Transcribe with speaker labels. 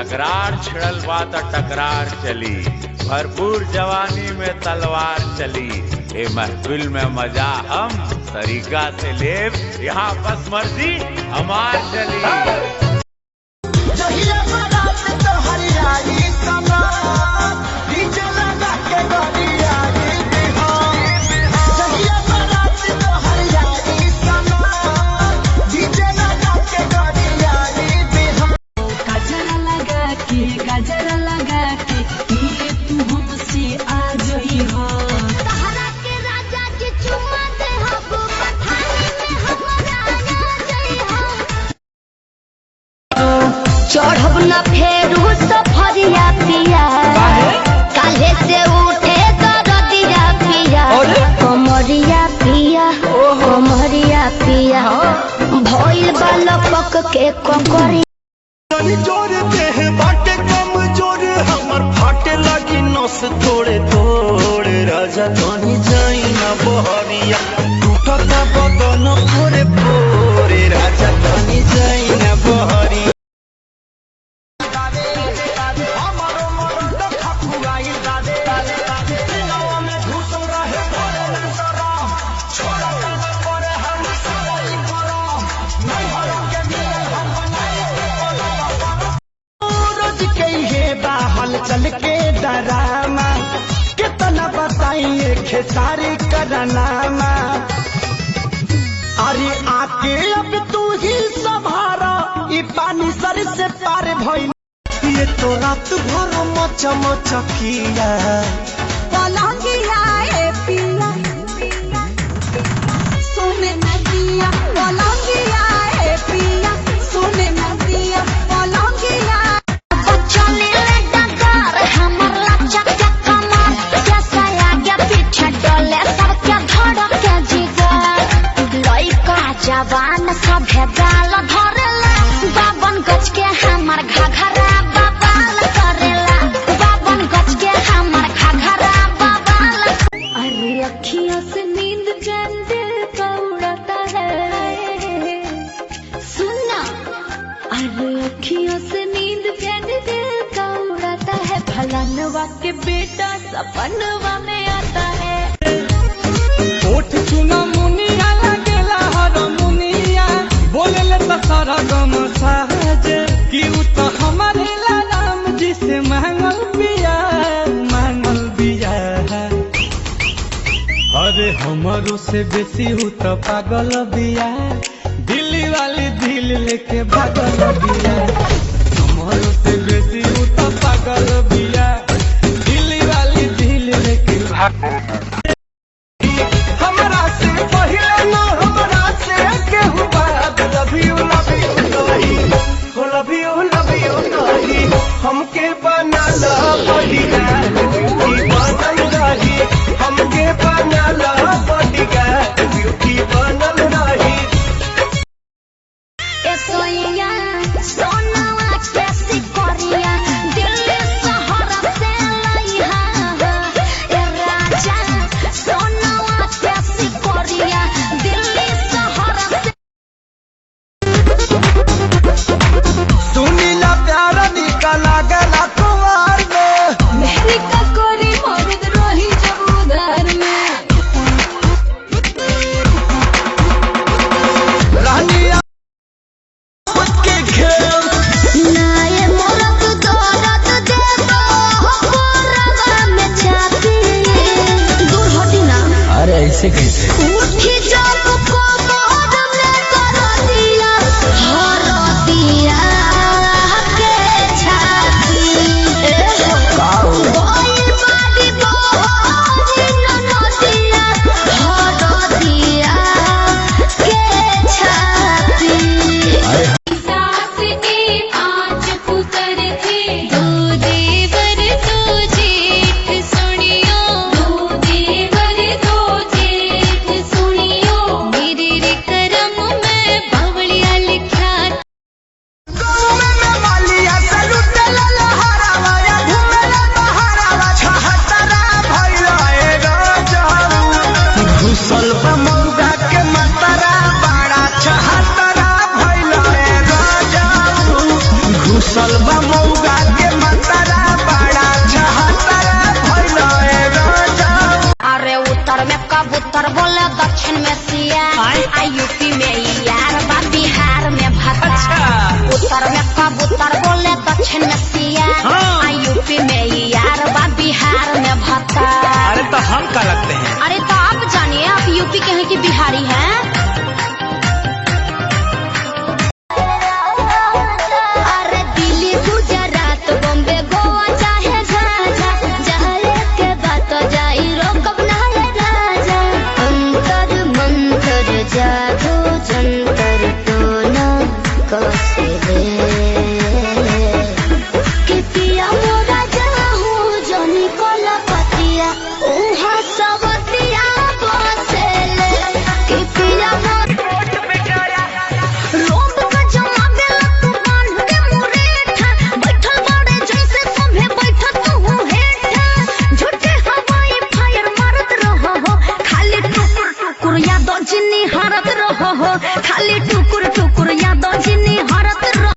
Speaker 1: तकरार छिड़ल बा त टकरार चली, भरपूर जवानी में तलवार चली। ए महफिल में मजा हम तरीका से लेब, यहाँ बस मर्जी हमार चली।
Speaker 2: चढ़ब न फेरू सफरिया पिया, काले से उठे दरदिया पिया, कमरिया पिया, कमरिया पिया, भइल बालक के ककरी।
Speaker 3: जोर देह बाटे कम जोर, हमर फाटे लगी नस थोड़े थोड़े। राजा तनी जाई ना बहरिया, टूटता बदन पोरे पोरे। राजा तनी जाई ना बहरिया। चल के डरामा कितना बताइए खेसारी करनामा। अरे आके अब तू ही संभारा, ये पानी सर से पार भइल। ये तो रात भर मचा मचकिया
Speaker 4: पलंगिया ए पिया, सोने नदिया पलंगिया ए पिया, सोने नदिया पलंगिया।
Speaker 2: जवान सब गाल धरेला, बावन गज के हमार घघरा बबाल करेला, बावन गज के हमार घघरा बबाल।
Speaker 4: अरे अखियों से नींद चैन दिल का उड़ाता है, सुनना। अरे अखियों से नींद चैन दिल का उड़ाता है, भलनवा के बेटा सपनवा में आता है।
Speaker 3: ओठ चुना मुनिया लगेला हर मुनिया, बोले ले तो सारा गम साजे कि उ तो हमारे राम जी से मांगल बिया, मांगल बिया। अरे हमारो से बेसी हूँ तो पागल बिया, दिल्ली वाली दिल लेके भागल बिया। हमारो से बेसी हूँ तो पागल बिया, दिल्ली वाली दिल लेके भागल। हमरा से पहिले न हमरा से केहू बात, लव यू कही, हो लव यू कही। हमके बनाला बॉडीगार्ड, ब्यूटी बनल रही। हमके बनाला बॉडीगार्ड, ब्यूटी बनल रही।
Speaker 2: ए सोइया सोनावा कैसी करिया, दिल्ली शहर से लइहा। ए राजा सोनावा कैसी करिया, दिल्ली शहर से।
Speaker 3: सुनीला प्यारा निकला गला कुमार में,
Speaker 4: मेहरी का कोरी मर्द रही जब उधर में।
Speaker 3: रानिया के खेल
Speaker 2: नाये मोरक दौलत देबो, कोरवा में छाती। दूर हटी ना।
Speaker 3: अरे ऐसे कैसे
Speaker 2: उठी जब कोमर में कर दिया, हर दिया के छाती। बोई बाड़ी बोरी ननदिया, हर दिया के छाती।
Speaker 4: सास के आँच पुतर थे, दो देवर दो जेठ सुनियो, दो देवर दो जेठ।
Speaker 2: कबूतर बोले दक्षिण एशिया। यूपी में यार बा, बिहार में भत्ता।
Speaker 5: अरे तो हम क्या लगते हैं?
Speaker 2: अरे तो आप जानिए, आप यूपी के हैं कि बिहारी हैं? अरे दिल्ली गुजरात बॉम्बे गोवा चाहे झाझा, जाए के बात जाई रोकब ना ये राजा। अंतर मंतर जादू जंतर तो ना कसे रे, कि पिया मोरा जाहू जनी कोला पतिया उहा सबतिया बसेले, कि पिया मोरा रोब का जमा बेला तू बांध के मुरेठा, बैठल बड़े जैसे सभे बैठत तू हेठा। झूठे हवाई फायर मारत रहो हो, खाली टुकुर टुकुर यादव जिन्नी हारत रहो हो, खाली टुकुर